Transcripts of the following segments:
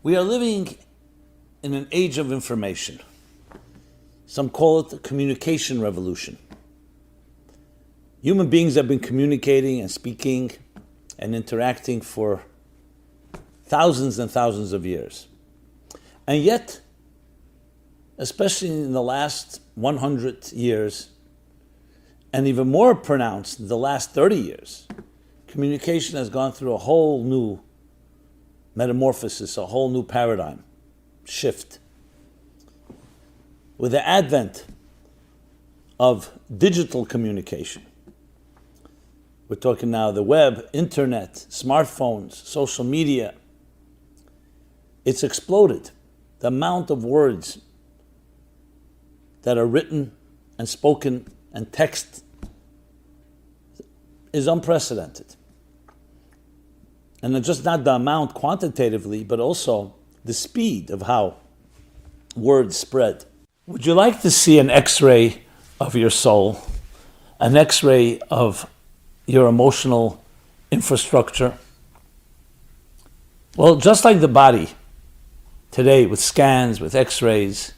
We are living in an age of information. Some call it the communication revolution. Human beings have been communicating and speaking and interacting for thousands and thousands of years. And yet, especially in the last 100 years, and even more pronounced in the last 30 years, communication has gone through a whole new metamorphosis, a whole new paradigm shift. With the advent of digital communication, we're talking now the web, internet, smartphones, social media, it's exploded. The amount of words that are written and spoken and text is unprecedented. And it's just not the amount quantitatively, but also the speed of how words spread. Would you like to see an X-ray of your soul, an X-ray of your emotional infrastructure? Well, just like the body today, with scans, with X-rays,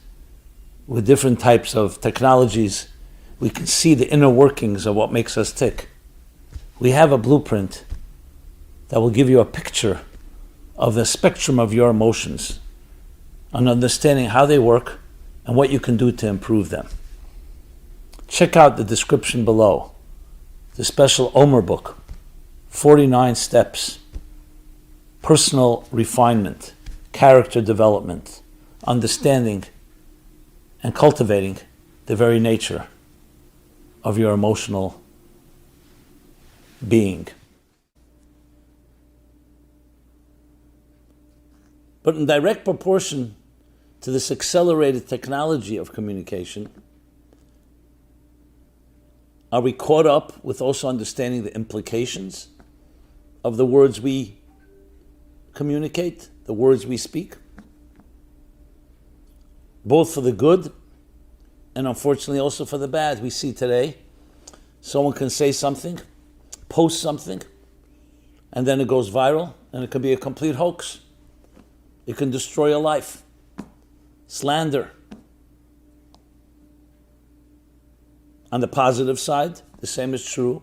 with different types of technologies, we can see the inner workings of what makes us tick. We have a blueprint that will give you a picture of the spectrum of your emotions, and understanding how they work and what you can do to improve them. Check out the description below, the special Omer book, 49 steps, personal refinement, character development, understanding and cultivating the very nature of your emotional being. But in direct proportion to this accelerated technology of communication, are we caught up with also understanding the implications of the words we communicate, the words we speak? Both for the good and unfortunately also for the bad. We see today, someone can say something, post something, and then it goes viral, and it can be a complete hoax. It can destroy a life. Slander. On the positive side, the same is true.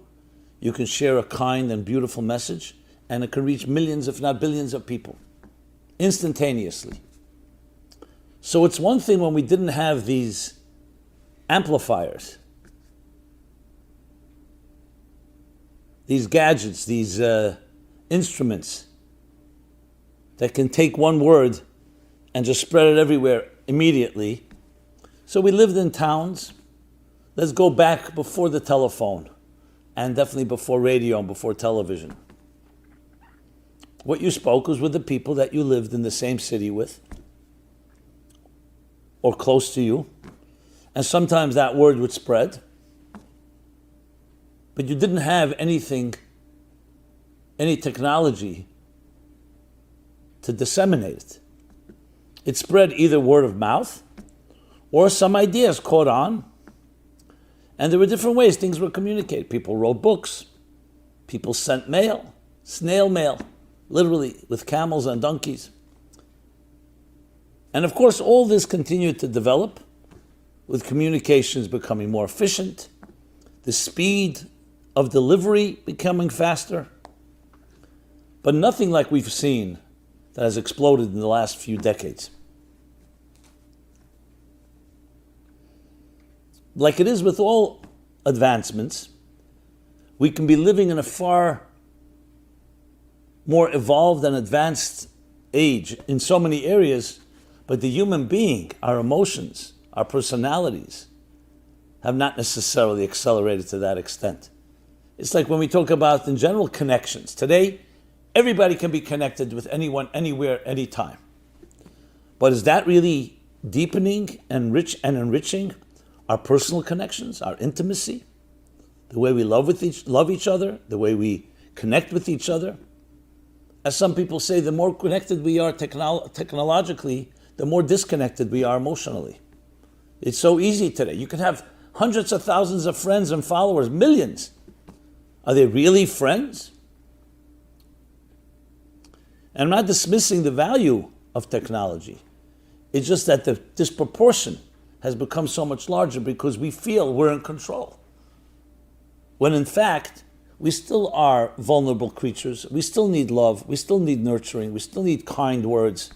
You can share a kind and beautiful message, and it can reach millions, if not billions of people, instantaneously. So it's one thing when we didn't have these amplifiers, these gadgets, these instruments that can take one word and just spread it everywhere immediately. So we lived in towns. Let's go back before the telephone, and definitely before radio and before television. What you spoke was with the people that you lived in the same city with, or close to you, and sometimes that word would spread, but you didn't have anything, any technology to disseminate it. It spread either word of mouth or some ideas caught on, and there were different ways things were communicated. People wrote books, people sent mail, snail mail, literally with camels and donkeys. And of course, all this continued to develop with communications becoming more efficient, the speed of delivery becoming faster, but nothing like we've seen that has exploded in the last few decades. Like it is with all advancements, we can be living in a far more evolved and advanced age in so many areas, but the human being, our emotions, our personalities, have not necessarily accelerated to that extent. It's like when we talk about, in general, connections. Today, everybody can be connected with anyone, anywhere, anytime. But is that really deepening and enriching our personal connections, our intimacy, the way we love each other, the way we connect with each other? As some people say, the more connected we are technologically, the more disconnected we are emotionally. It's so easy today. You can have hundreds of thousands of friends and followers, millions. Are they really friends? And I'm not dismissing the value of technology. It's just that the disproportion has become so much larger because we feel we're in control. When in fact, we still are vulnerable creatures. We still need love. We still need nurturing. We still need kind words.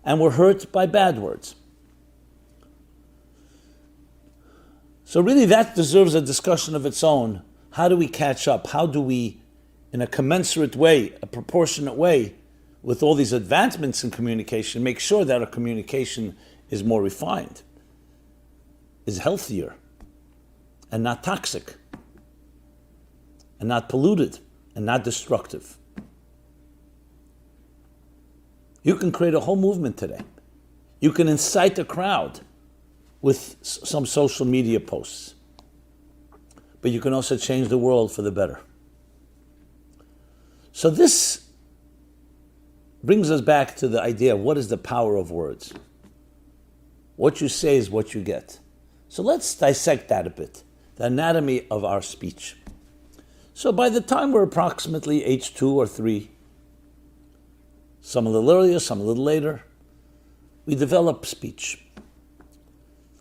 And we're hurt by bad words. So really that deserves a discussion of its own. How do we catch up? How do we, in a commensurate way, a proportionate way, with all these advancements in communication, make sure that our communication is more refined, is healthier, and not toxic, and not polluted, and not destructive. You can create a whole movement today. You can incite a crowd with some social media posts. But you can also change the world for the better. So this brings us back to the idea of what is the power of words. What you say is what you get. So let's dissect that a bit, the anatomy of our speech. So by the time we're approximately age 2 or 3, some a little earlier, some a little later, we develop speech.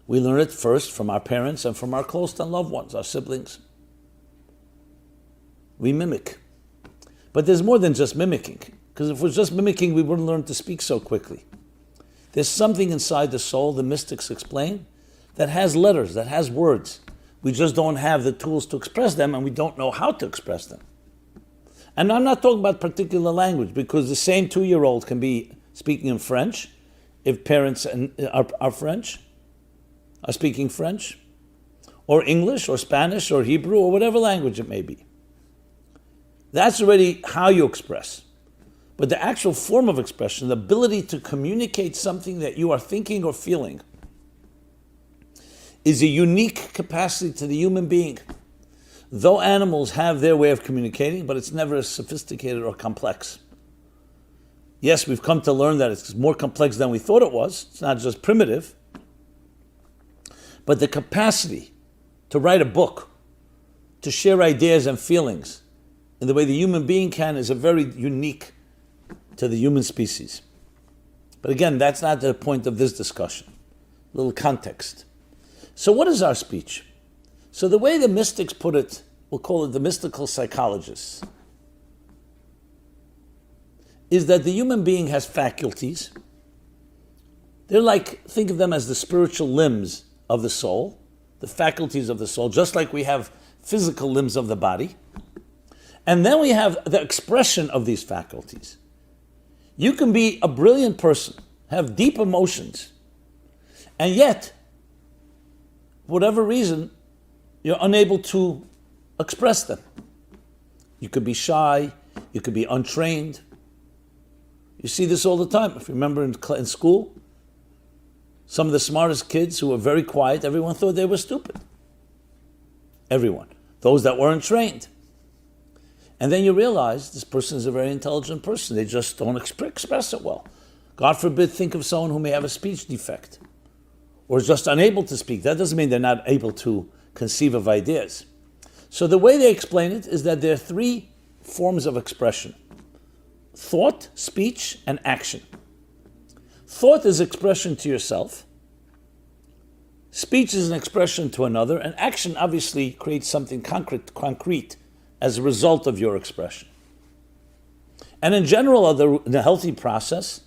We learn it first from our parents and from our close and loved ones, our siblings. We mimic. But there's more than just mimicking, because if we're just mimicking, we wouldn't learn to speak so quickly. There's something inside the soul, the mystics explain, that has letters, that has words. We just don't have the tools to express them, and we don't know how to express them. And I'm not talking about particular language, because the same 2-year-old can be speaking in French, if parents are French, are speaking French, or English, or Spanish, or Hebrew, or whatever language it may be. That's already how you express. But the actual form of expression, the ability to communicate something that you are thinking or feeling, is a unique capacity to the human being. Though animals have their way of communicating, but it's never as sophisticated or complex. Yes, we've come to learn that it's more complex than we thought it was. It's not just primitive. But the capacity to write a book, to share ideas and feelings in the way the human being can is a very unique to the human species. But again, that's not the point of this discussion. A little context. So what is our speech? So the way the mystics put it, we'll call it the mystical psychologists, is that the human being has faculties. They're like, think of them as the spiritual limbs of the soul, the faculties of the soul, just like we have physical limbs of the body. And then we have the expression of these faculties. You can be a brilliant person, have deep emotions, and yet, for whatever reason, you're unable to express them. You could be shy, you could be untrained. You see this all the time. If you remember in school, some of the smartest kids who were very quiet, everyone thought they were stupid. Everyone. Those that weren't trained. And then you realize this person is a very intelligent person. They just don't express it well. God forbid, think of someone who may have a speech defect or is just unable to speak. That doesn't mean they're not able to conceive of ideas. So the way they explain it is that there are 3 forms of expression: thought, speech, and action. Thought is expression to yourself. Speech is an expression to another, and action obviously creates something concrete as a result of your expression. And in general, in a healthy process,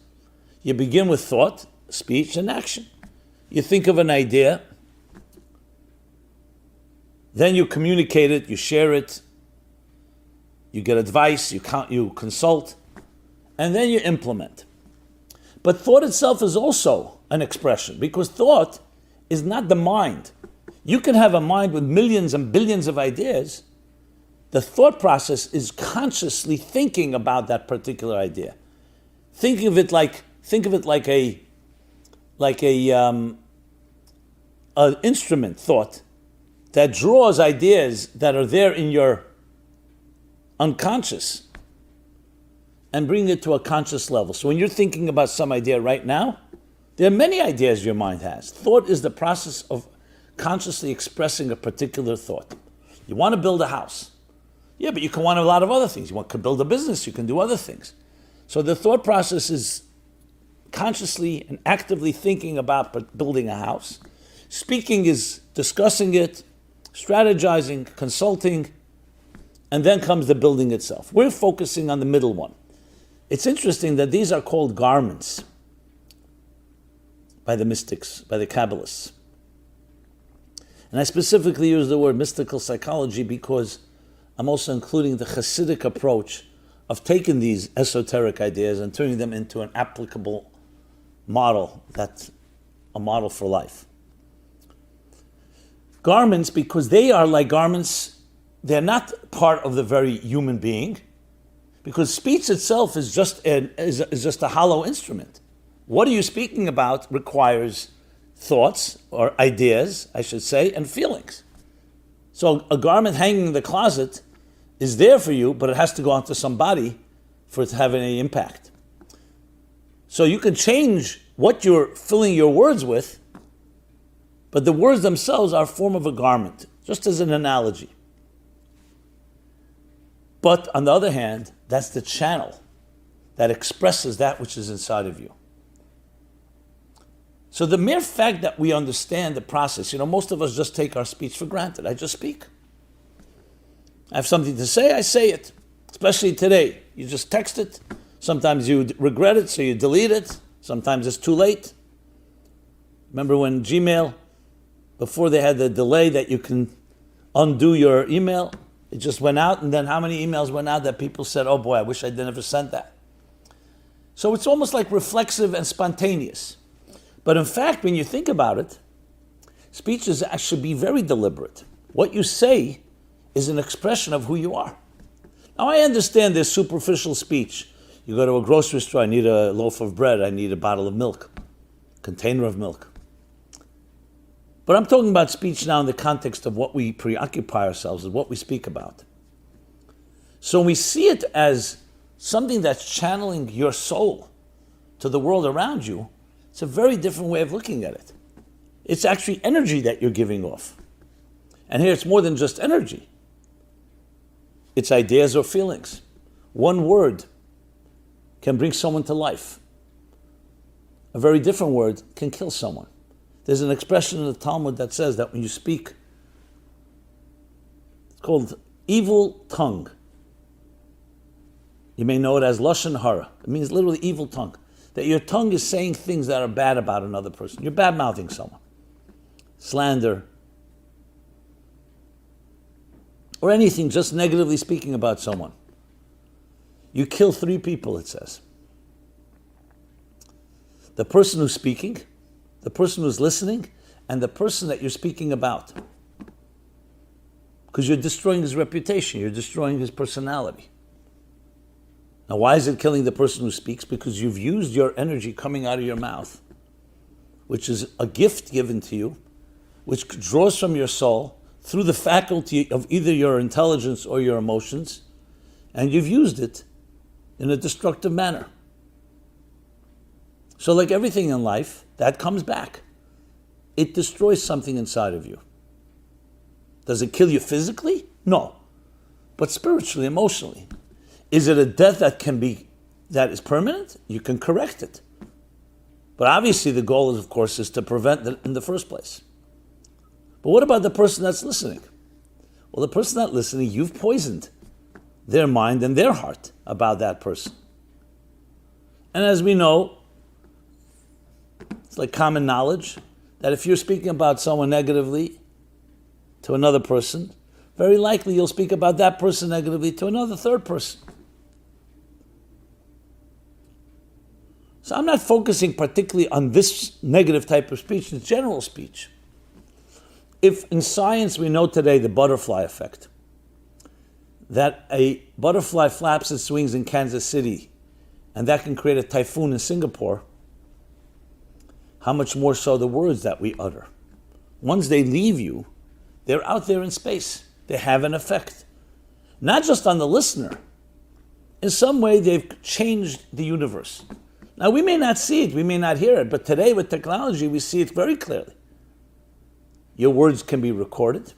you begin with thought, speech, and action. You think of an idea, then you communicate it, you share it, you get advice, you consult, and then you implement. But thought itself is also an expression, because thought is not the mind. You can have a mind with millions and billions of ideas. The thought process is consciously thinking about that particular idea. Think of it like an instrument thought that draws ideas that are there in your unconscious and bring it to a conscious level. So when you're thinking about some idea right now, there are many ideas your mind has. Thought is the process of consciously expressing a particular thought. You want to build a house. Yeah, but you can want a lot of other things. You want to build a business, you can do other things. So the thought process is consciously and actively thinking about building a house. Speaking is discussing it, strategizing, consulting, and then comes the building itself. We're focusing on the middle one. It's interesting that these are called garments by the mystics, by the Kabbalists. And I specifically use the word mystical psychology because I'm also including the Hasidic approach of taking these esoteric ideas and turning them into an applicable model, that's a model for life. Garments, because they are like garments, they're not part of the very human being, because speech itself is just a hollow instrument. What are you speaking about requires thoughts, or ideas, I should say, and feelings. So a garment hanging in the closet is there for you, but it has to go onto somebody for it to have any impact. So you can change what you're filling your words with, but the words themselves are a form of a garment, just as an analogy. But on the other hand, that's the channel that expresses that which is inside of you. So the mere fact that we understand the process, most of us just take our speech for granted. I just speak. I have something to say, I say it. Especially today. You just text it. Sometimes you regret it, so you delete it. Sometimes it's too late. Remember when Gmail, before they had the delay that you can undo your email, it just went out, and then how many emails went out that people said, oh boy, I wish I never sent that. So it's almost like reflexive and spontaneous. But in fact, when you think about it, speech is actually be very deliberate. What you say is an expression of who you are. Now, I understand there's superficial speech. You go to a grocery store, I need a loaf of bread, I need a bottle of milk, container of milk. But I'm talking about speech now in the context of what we preoccupy ourselves with, what we speak about. So when we see it as something that's channeling your soul to the world around you, it's a very different way of looking at it. It's actually energy that you're giving off. And here it's more than just energy. It's ideas or feelings. One word can bring someone to life. A very different word can kill someone. There's an expression in the Talmud that says that when you speak, it's called evil tongue. You may know it as Lashon Hara. It means literally evil tongue. That your tongue is saying things that are bad about another person. You're bad-mouthing someone. Slander. Or anything, just negatively speaking about someone. You kill 3 people, it says. The person who's speaking, the person who's listening, and the person that you're speaking about. Because you're destroying his reputation, you're destroying his personality. Now, why is it killing the person who speaks? Because you've used your energy coming out of your mouth, which is a gift given to you, which draws from your soul through the faculty of either your intelligence or your emotions, and you've used it in a destructive manner. So like everything in life, that comes back. It destroys something inside of you. Does it kill you physically? No. But spiritually, emotionally. Is it a death that is permanent? You can correct it. But obviously the goal is, of course, is to prevent it in the first place. But what about the person that's listening? Well, the person that's listening, you've poisoned their mind and their heart about that person. And as we know, it's like common knowledge that if you're speaking about someone negatively to another person, very likely you'll speak about that person negatively to another third person. So I'm not focusing particularly on this negative type of speech, it's general speech. If in science we know today the butterfly effect, that a butterfly flaps its wings in Kansas City and that can create a typhoon in Singapore, how much more so the words that we utter. Once they leave you, they're out there in space. They have an effect. Not just on the listener. In some way, they've changed the universe. Now, we may not see it, we may not hear it, but today with technology, we see it very clearly. Your words can be recorded.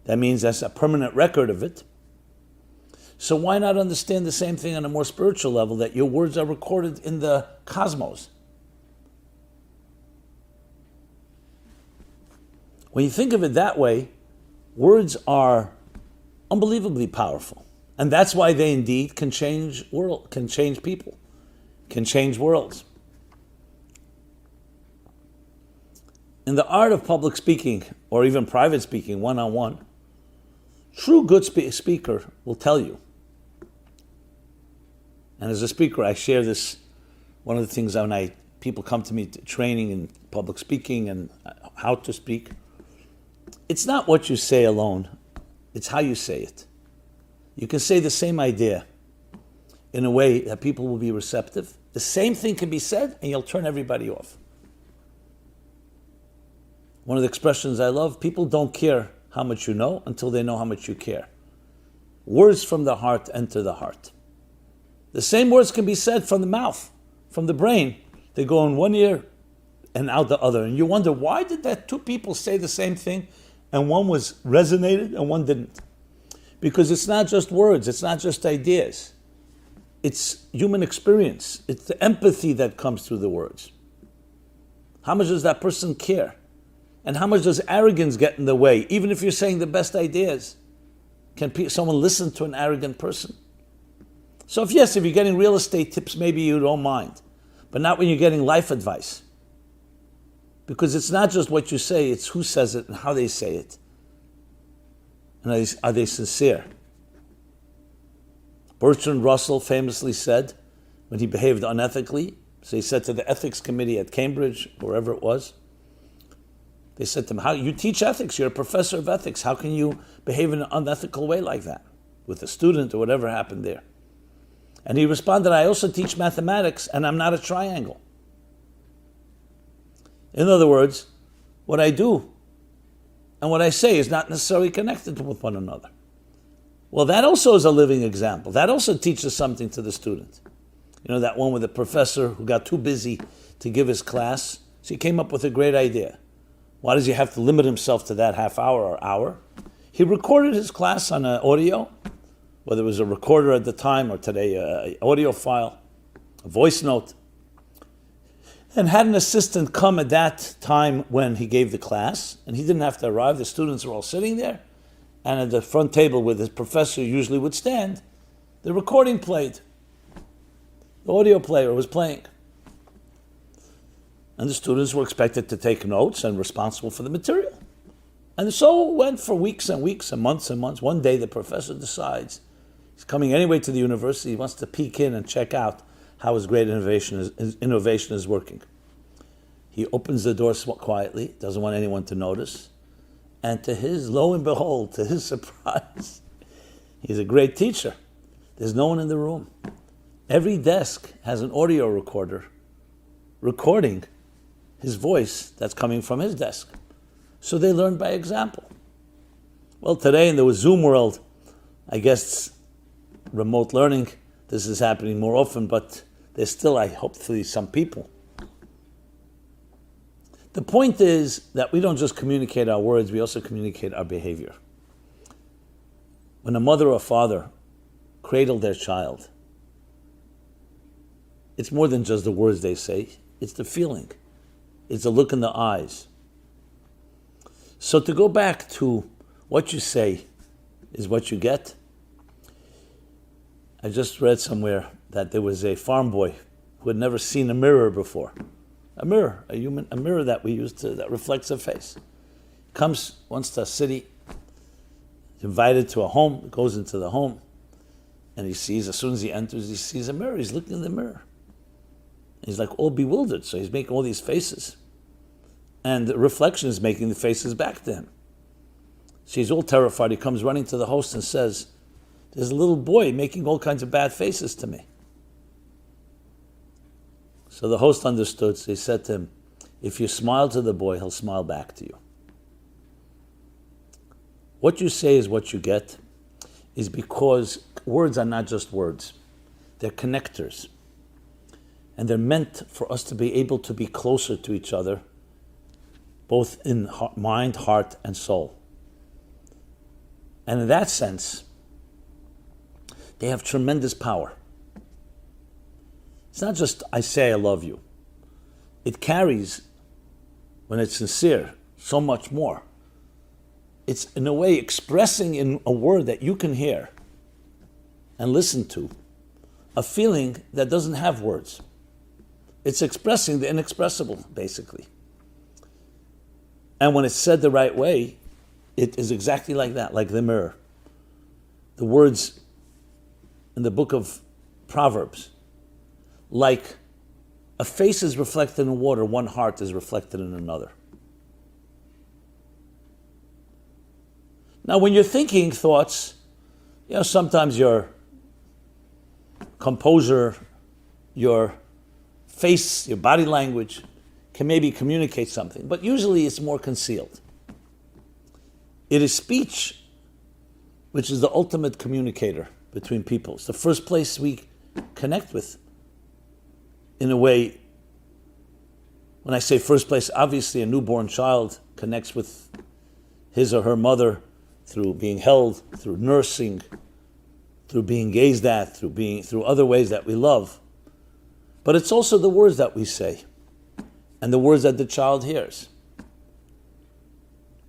That means that's a permanent record of it. So why not understand the same thing on a more spiritual level, that your words are recorded in the cosmos? When you think of it that way, words are unbelievably powerful. And that's why they indeed can change people, can change worlds. In the art of public speaking, or even private speaking, one-on-one, true good speaker will tell you. And as a speaker, I share this. One of the things when people come to me training in public speaking and how to speak, it's not what you say alone, it's how you say it. You can say the same idea in a way that people will be receptive. The same thing can be said and you'll turn everybody off. One of the expressions I love, people don't care how much you know until they know how much you care. Words from the heart enter the heart. The same words can be said from the mouth, from the brain. They go in one ear and out the other. And you wonder, why did that two people say the same thing and one was resonated and one didn't? Because it's not just words, it's not just ideas. It's human experience. It's the empathy that comes through the words. How much does that person care? And how much does arrogance get in the way? Even if you're saying the best ideas, can someone listen to an arrogant person? So if you're getting real estate tips, maybe you don't mind. But not when you're getting life advice. Because it's not just what you say, it's who says it and how they say it. And are they sincere? Bertrand Russell famously said, when he behaved unethically, so he said to the ethics committee at Cambridge, wherever it was, they said to him, "How you teach ethics? You're a professor of ethics. How can you behave in an unethical way like that with a student or whatever happened there?" And he responded, "I also teach mathematics and I'm not a triangle." In other words, what I do and what I say is not necessarily connected with one another. Well, that also is a living example. That also teaches something to the student. You know, that one with the professor who got too busy to give his class, so he came up with a great idea. Why does he have to limit himself to that half hour or hour? He recorded his class on an audio, whether it was a recorder at the time or today, an audio file, a voice note, and had an assistant come at that time when he gave the class, and he didn't have to arrive. The students were all sitting there, and at the front table where the professor usually would stand, the recording played. The audio player was playing. And the students were expected to take notes and responsible for the material. And so it went for weeks and weeks and months and months. One day the professor decides he's coming anyway to the university. He wants to peek in and check out how his great innovation is working. He opens the door quietly, doesn't want anyone to notice. And lo and behold, to his surprise, he's a great teacher. There's no one in the room. Every desk has an audio recorder recording his voice that's coming from his desk. So they learned by example. Well, today in the Zoom world, I guess remote learning, this is happening more often, but there's still, hopefully, some people. The point is that we don't just communicate our words, we also communicate our behavior. When a mother or father cradle their child, it's more than just the words they say, it's the feeling. It's the look in the eyes. So to go back to what you say is what you get. I just read somewhere that there was a farm boy who had never seen a mirror before. A mirror that we use that reflects a face. Comes once to a city, invited to a home, goes into the home, and he sees, as soon as he enters, he sees a mirror. He's looking in the mirror. He's like all bewildered, so he's making all these faces. And the reflection is making the faces back to him. So he's all terrified. He comes running to the host and says, "There's a little boy making all kinds of bad faces to me." So the host understood, so he said to him, "If you smile to the boy, he'll smile back to you." What you say is what you get, is because words are not just words. They're connectors. And they're meant for us to be able to be closer to each other, both in mind, heart, and soul. And in that sense, they have tremendous power. It's not just I say I love you. It carries, when it's sincere, so much more. It's in a way expressing in a word that you can hear and listen to a feeling that doesn't have words. It's expressing the inexpressible, basically. And when it's said the right way, it is exactly like that, like the mirror. The words in the book of Proverbs, like a face is reflected in water, one heart is reflected in another. Now, when you're thinking thoughts, sometimes your composure, your face, your body language can maybe communicate something, but usually it's more concealed. It is speech which is the ultimate communicator between people. It's the first place we connect with. In a way, when I say first place, obviously a newborn child connects with his or her mother through being held, through nursing, through being gazed at, through other ways that we love. But it's also the words that we say and the words that the child hears.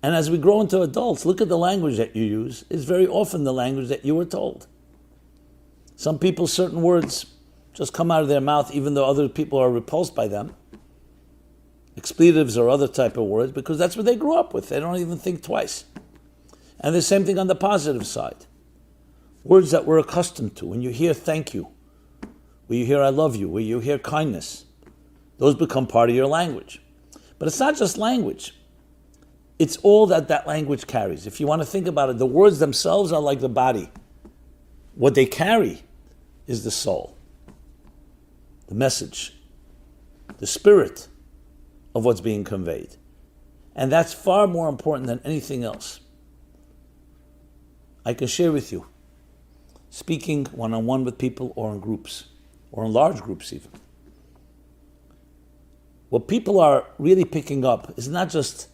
And as we grow into adults, look at the language that you use. It's very often the language that you were told. Some people, certain words just come out of their mouth even though other people are repulsed by them. Expletives or other type of words, because that's what they grew up with. They don't even think twice. And the same thing on the positive side. Words that we're accustomed to. When you hear thank you, when you hear I love you, when you hear kindness, those become part of your language. But it's not just language. It's all that language carries. If you want to think about it, the words themselves are like the body. What they carry is the soul, the message, the spirit of what's being conveyed. And that's far more important than anything else. I can share with you, speaking one-on-one with people or in groups, or in large groups even. What people are really picking up is not just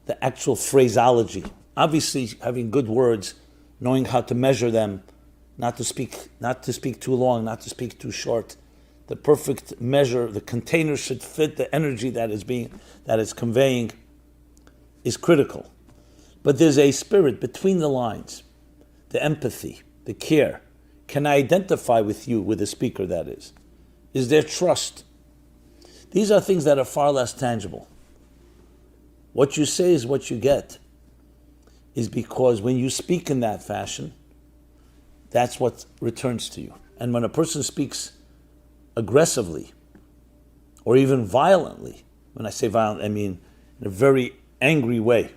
the actual phraseology. Obviously, having good words, knowing how to measure them, not to speak too long, not to speak too short. The perfect measure, the container should fit the energy that is conveying is critical. But there's a spirit between the lines, the empathy, the care. Can I identify with you, with the speaker that is? Is there trust? These are things that are far less tangible. What you say is what you get, is because when you speak in that fashion, that's what returns to you. And when a person speaks aggressively, or even violently, when I say violent, I mean in a very angry way,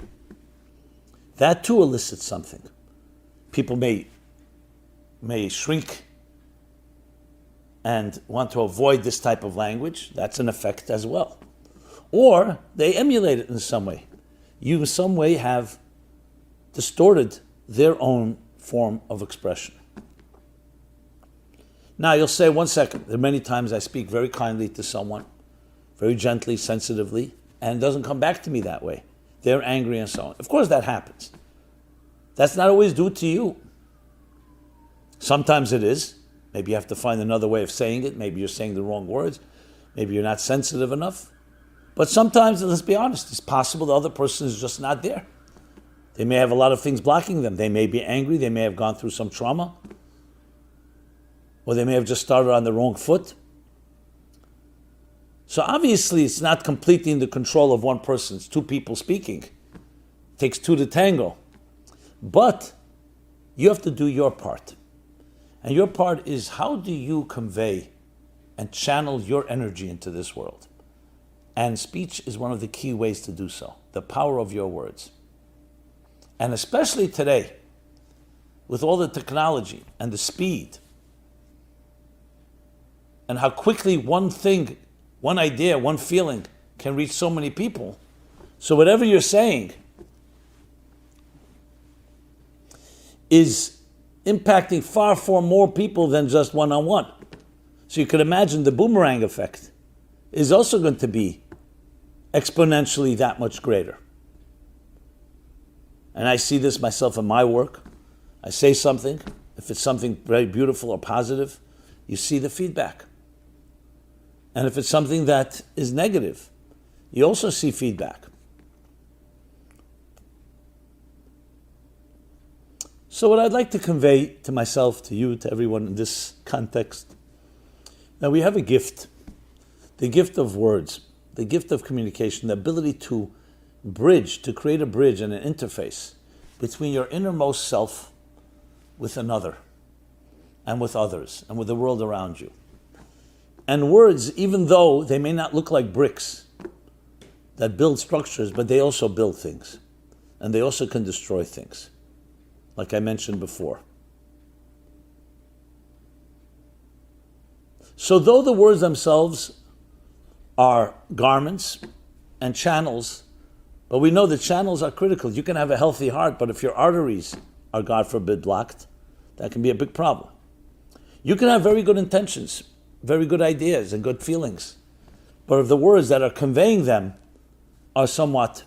that too elicits something. People may shrink and want to avoid this type of language. That's an effect as well. Or they emulate it in some way. You in some way have distorted their own form of expression. Now you'll say, 1 second, there are many times I speak very kindly to someone, very gently, sensitively, and it doesn't come back to me that way. They're angry and so on. Of course that happens. That's not always due to you. Sometimes it is. Maybe you have to find another way of saying it. Maybe you're saying the wrong words. Maybe you're not sensitive enough. But sometimes, let's be honest, it's possible the other person is just not there. They may have a lot of things blocking them. They may be angry. They may have gone through some trauma. Or they may have just started on the wrong foot. So obviously it's not completely in the control of one person. It's two people speaking. It takes two to tango. But you have to do your part. And your part is, how do you convey and channel your energy into this world? And speech is one of the key ways to do so. The power of your words. And especially today, with all the technology and the speed, and how quickly one thing, one idea, one feeling can reach so many people. So whatever you're saying is impacting far more people than just one-on-one. So you could imagine the boomerang effect is also going to be exponentially that much greater. And I see this myself in my work. I say something, If it's something very beautiful or positive, you see the feedback. And if it's something that is negative, you also see feedback. So what I'd like to convey to myself, to you, to everyone in this context, that we have a gift, the gift of words, the gift of communication, the ability to bridge, to create a bridge and an interface between your innermost self with another, and with others, and with the world around you. And words, even though they may not look like bricks that build structures, but they also build things. And they also can destroy things, like I mentioned before. So though the words themselves are garments and channels, but we know that channels are critical. You can have a healthy heart, but if your arteries are, God forbid, blocked, that can be a big problem. You can have very good intentions, very good ideas and good feelings, but if the words that are conveying them are somewhat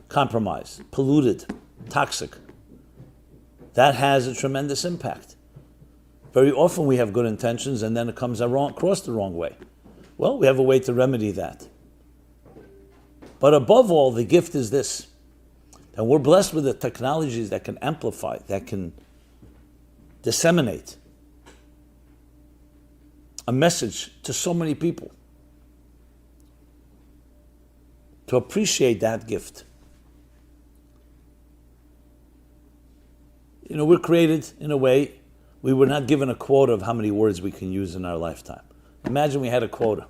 compromised, polluted, toxic, that has a tremendous impact. Very often we have good intentions and then it comes across the wrong way. Well, we have a way to remedy that. But above all, the gift is this, that we're blessed with the technologies that can amplify, that can disseminate a message to so many people, to appreciate that gift. You know, we're created in a way, we were not given a quota of how many words we can use in our lifetime. Imagine we had a quota,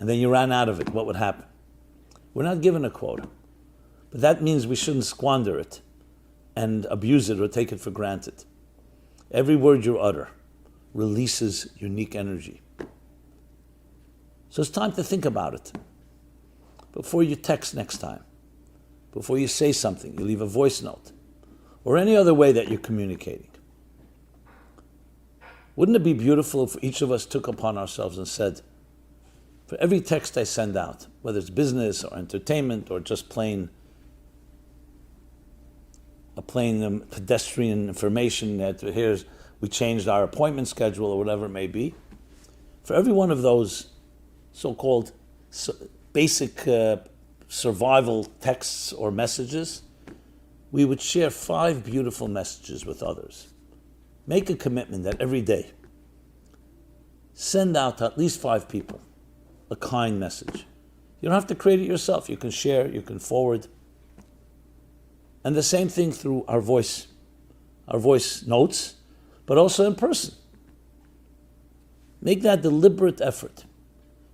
and then you ran out of it. What would happen? We're not given a quota. But that means we shouldn't squander it and abuse it or take it for granted. Every word you utter releases unique energy. So it's time to think about it. Before you text next time, before you say something, you leave a voice note, or any other way that you're communicating. Wouldn't it be beautiful if each of us took upon ourselves and said, for every text I send out, whether it's business or entertainment or just plain pedestrian information that here's we changed our appointment schedule or whatever it may be, for every one of those so-called basic survival texts or messages, we would share 5 beautiful messages with others. Make a commitment that every day, send out to at least 5 people a kind message. You don't have to create it yourself. You can share, you can forward. And the same thing through our voice notes, but also in person. Make that deliberate effort.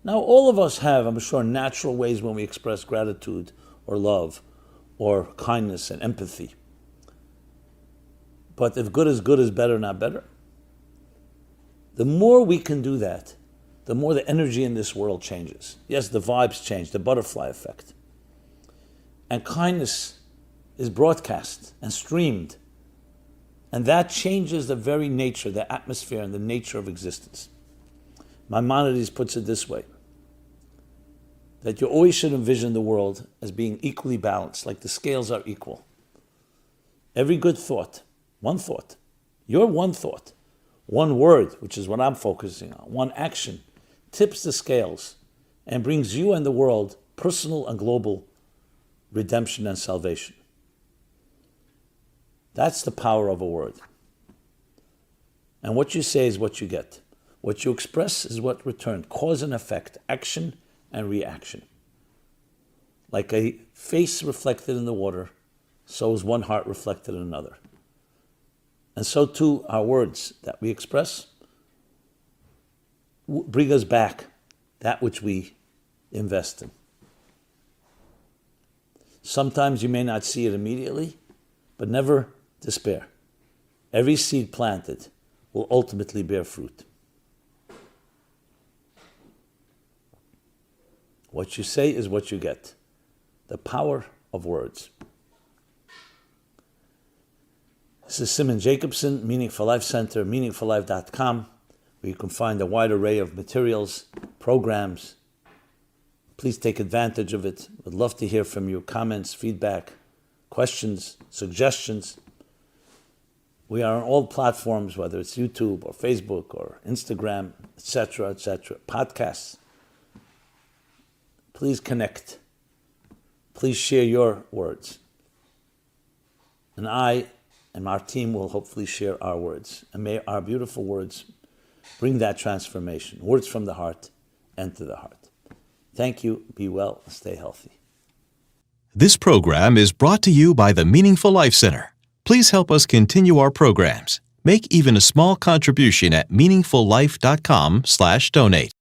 Now, all of us have, I'm sure, natural ways when we express gratitude or love or kindness and empathy. But if good is better, not better. The more we can do that, the more the energy in this world changes. Yes, the vibes change, the butterfly effect. And kindness is broadcast and streamed. And that changes the very nature, the atmosphere, and the nature of existence. Maimonides puts it this way, that you always should envision the world as being equally balanced, like the scales are equal. Every good thought, your one thought, one word, which is what I'm focusing on, one action, tips the scales and brings you and the world personal and global redemption and salvation. That's the power of a word. And what you say is what you get. What you express is what returned. Cause and effect, action and reaction. Like a face reflected in the water, so is one heart reflected in another. And so too, our words that we express bring us back that which we invest in. Sometimes you may not see it immediately, but never despair. Every seed planted will ultimately bear fruit. What you say is what you get. The power of words. This is Simon Jacobson, Meaning for Life Center, meaningforlife.com, where you can find a wide array of materials, programs. Please take advantage of it. Would love to hear from you. Comments, feedback, questions, suggestions. We are on all platforms, whether it's YouTube or Facebook or Instagram, etc., etc., podcasts. Please connect. Please share your words. And I and our team will hopefully share our words. And may our beautiful words bring that transformation. Words from the heart, enter the heart. Thank you. Be well. Stay healthy. This program is brought to you by the Meaningful Life Center. Please help us continue our programs. Make even a small contribution at meaningfullife.com/donate.